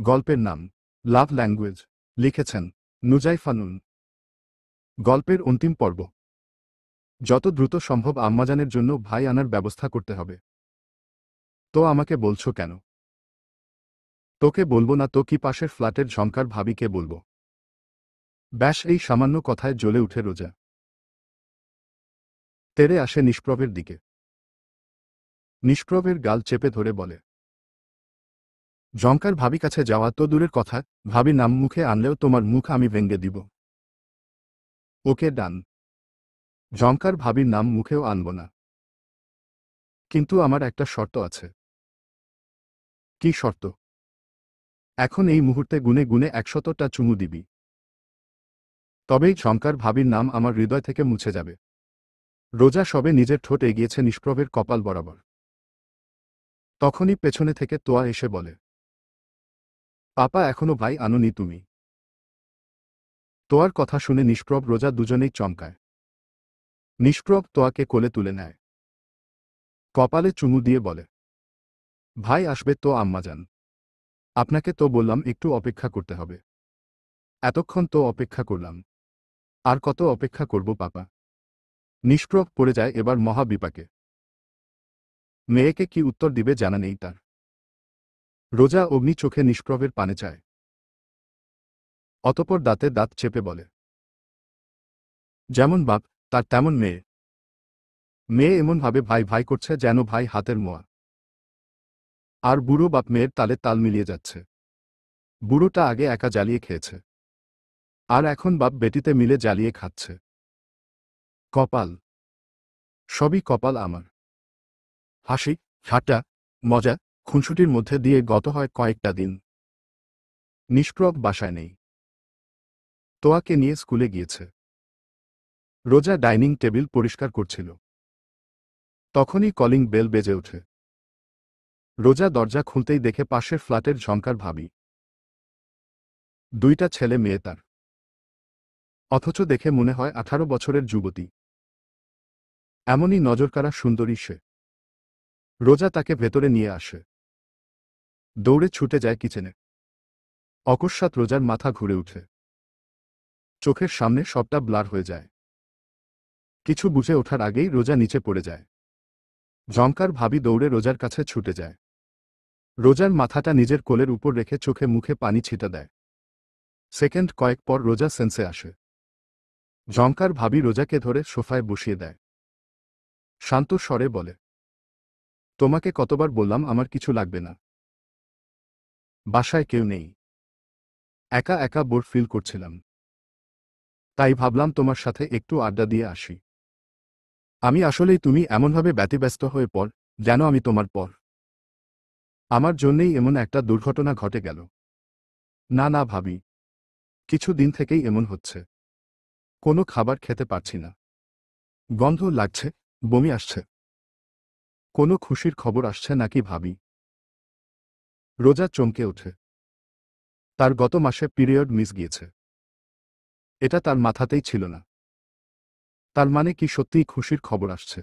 গল্পের নাম লাভ ল্যাঙ্গুয়েজ, লিখেছেন নুজাইফা নুন। গল্পের অন্তিম পর্ব। যত দ্রুত সম্ভব আম্মাজানের জন্য ভাই আনার ব্যবস্থা করতে হবে। তো আমাকে বলছো কেন? তোকে বলবো না তো কি, পাশের ফ্ল্যাটের ঝংকার ভাবিকে বলবো? ব্যাস, এই সামান্য কথায় জ্বলে উঠে রোজা। তেরে আসে নিষ্প্রভের দিকে। নিষ্প্রভের গাল চেপে ধরে বলে, ঝংকার ভাবি কাছে যাওয়া তো দূরের কথা, ভাবি নাম মুখে আনলেও তোমার মুখ আমি ভেঙ্গে দিব। ওকে ডান। ঝংকার ভাবির নাম মুখেও আনব না, কিন্তু আমার একটা শর্ত আছে। কি শর্ত? এখন এই মুহূর্তে গুনে গুনে 100টা চুমু দিবি, তবেই ঝংকার ভাবির নাম আমার হৃদয় থেকে মুছে যাবে। রোজা সবে নিজের ঠোঁট এগিয়েছে নিষ্প্রভের কপাল বরাবর, তখনই পেছনে থেকে তোয়া এসে বলে, পাপা এখনো ভাই আনোনি তুমি? তোয়ার কথা শুনে নিষ্প্রভ রোজা দুজনেই চমকায়। নিষ্প্রভ তোয়াকে কোলে তুলে নেয়, কপালে চুমু দিয়ে বলে, ভাই আসবে তো আম্মাজান। আপনাকে তো বললাম একটু অপেক্ষা করতে হবে। এতক্ষণ তো অপেক্ষা করলাম, আর কত অপেক্ষা করব পাপা? নিষ্প্রভ পড়ে যায় এবার মহা বিপাকে। মেয়েকে কি উত্তর দিবে জানা নেই তার। রোজা অগ্নি চোখে নিষ্প্রভের পানে চায়, অতপর দাঁতে দাঁত চেপে বলে, যেমন বাপ তার তেমন মেয়ে। মেয়ে এমনভাবে ভাই ভাই করছে যেন ভাই হাতের মোয়া। আর বুড়ো বাপ মেয়ের তালে তাল মিলিয়ে যাচ্ছে। বুড়োটা আগে একা জ্বালিয়ে খেয়েছে, আর এখন বাপ বেটিতে মিলে জ্বালিয়ে খাচ্ছে। কপাল, সবই কপাল আমার। হাসি, ঠাট্টা, মজা, খুনসুটির মধ্যে দিয়ে গত হয় কয়েকটা দিন। নিষ্প্রভ বাসায় নেই, তোয়াকে নিয়ে স্কুলে গিয়েছে। রোজা ডাইনিং টেবিল পরিষ্কার করছিল, তখনই কলিং বেল বেজে ওঠে। রোজা দরজা খুলতেই দেখে পাশের ফ্ল্যাটের ঝংকার ভাবি। 2টা ছেলে মেয়ে তার, অথচ দেখে মনে হয় 18 বছরের যুবতী। এমনই নজরকাড়া সুন্দরী সে। রোজা তাকে ভেতরে নিয়ে আসে, দৌড়ে ছুটে যায় কিচেনে। অকস্মাৎ রোজার মাথা ঘুরে উঠে, চোখের সামনে সবটা ব্লার হয়ে যায়। কিছু বুঝে ওঠার আগেই রোজা নিচে পড়ে যায়। ঝংকার ভাবি দৌড়ে রোজার কাছে ছুটে যায়। রোজার মাথাটা নিজের কোলের উপর রেখে চোখে মুখে পানি ছিটা দেয়। সেকেন্ড কয়েক পর রোজা সেন্সে আসে। ঝংকার ভাবি রোজাকে ধরে সোফায় বসিয়ে দেয়, শান্ত স্বরে বলে, তোমাকে কতবার বললাম আমার কিছু লাগবে না। বাসায় কেউ নেই, একা একা বোর ফিল করছিলাম, তাই ভাবলাম তোমার সাথে একটু আড্ডা দিয়ে আসি। আমি আসলেই তুমি এমনভাবে ব্যতিব্যস্ত হয়ে পড় যেন আমি তোমার পর। আমার জন্যেই এমন একটা দুর্ঘটনা ঘটে গেল। না না ভাবি, কিছু দিন থেকেই এমন হচ্ছে। কোনো খাবার খেতে পারছি না, গন্ধ লাগছে, বমি আসছে। কোনো খুশির খবর আসছে নাকি ভাবি? রোজা চমকে ওঠে। তার গত মাসে পিরিয়ড মিস গিয়েছে, এটা তার মাথাতেই ছিল না। তার মানে কি সত্যিই খুশির খবর আসছে?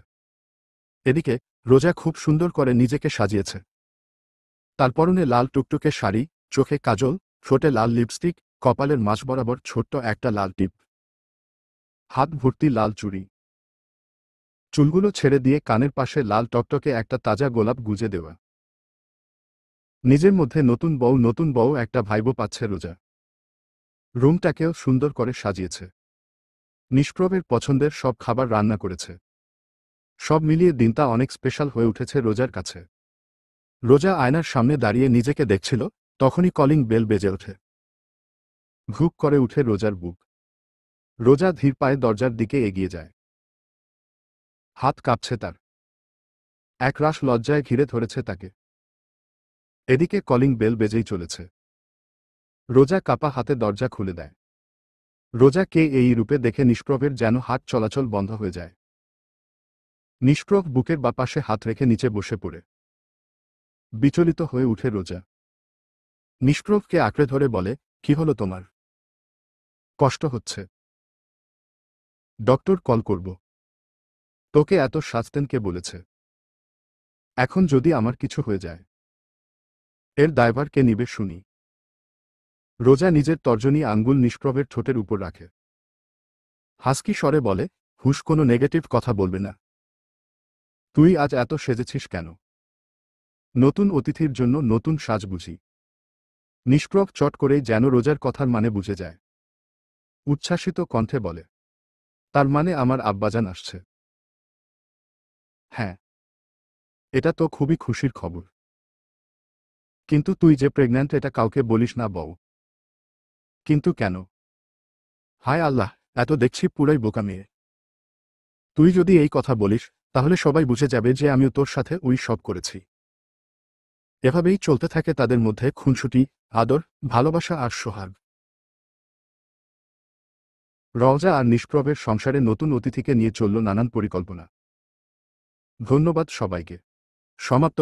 এদিকে রোজা খুব সুন্দর করে নিজেকে সাজিয়েছে। তার পরনে লাল টুকটুকে শাড়ি, চোখে কাজল, ঠোঁটে লাল লিপস্টিক, কপালের মাঝ বরাবর ছোট্ট একটা লাল টিপ, হাত ভর্তি লাল চুড়ি। চুলগুলো ছেড়ে দিয়ে কানের পাশে লাল টকটকে একটা তাজা গোলাপ গুজে দেওয়া। নিজের মধ্যে নতুন বউ একটা ভাইবো পাচ্ছে রোজা। রুমটাকেও সুন্দর করে সাজিয়েছে। নিষ্প্রভের পছন্দের সব খাবার রান্না করেছে। সব মিলিয়ে দিনটা অনেক স্পেশাল হয়ে উঠেছে রোজার কাছে। রোজা আয়নার সামনে দাঁড়িয়ে নিজেকে দেখছিল, তখনই কলিং বেল বেজে ওঠে। ঘুক করে উঠে রোজার বুক। রোজা ধীর পায়ে দরজার দিকে এগিয়ে যায়। হাত কাঁপছে তার, একরাশ লজ্জায় ঘিরে ধরেছে তাকে। এদিকে কলিং বেল বেজেই চলেছে। রোজা কাপা হাতে দরজা খুলে দেয়। রোজাকে এই রূপে দেখে নিষ্প্রভের যেন হাত চলাচল বন্ধ হয়ে যায়। নিষ্প্রভ বুকের বাপাশে হাত রেখে নিচে বসে পড়ে। বিচলিত হয়ে উঠে রোজা। নিষ্প্রভকে আঁকড়ে ধরে বলে, কি হলো তোমার? কষ্ট হচ্ছে? ডক্টর কল করব। তোকে এত সাজতেন কে বলেছে? এখন যদি আমার কিছু হয়ে যায়, এর দায়ভার কে নিবে শুনি? রোজা নিজের তর্জনী আঙ্গুল নিষ্প্রভের ঠোঁটের উপর রাখে। হাসকি স্বরে বলে, হুশ, কোনো নেগেটিভ কথা বলবে না। তুই আজ এত সেজেছিস কেন? নতুন অতিথির জন্য নতুন সাজ বুঝি? নিষ্প্রভ চট করেই যেন রোজার কথার মানে বুঝে যায়। উচ্ছ্বাসিত কণ্ঠে বলে, তার মানে আমার আব্বাজান আসছে? হ্যাঁ, এটা তো খুবই খুশির খবর। কিন্তু তুই যে প্রেগন্যান্ট এটা কাউকে বলিস না বউ। কিন্তু কেন? হায় আল্লাহ, এত দেখছি পুরাই বোকা মেয়ে। তুই যদি এই কথা বলিস তাহলে সবাই বুঝে যাবে যে আমিও তোর সাথে ওই সব করেছি। এভাবেই চলতে থাকে তাদের মধ্যে খুনসুটি, আদর, ভালোবাসা আর সোহাগ। রওজা আর নিষ্প্রভের সংসারে নতুন অতিথিকে নিয়ে চলল নানান পরিকল্পনা। ধন্যবাদ সবাইকে। সমাপ্ত।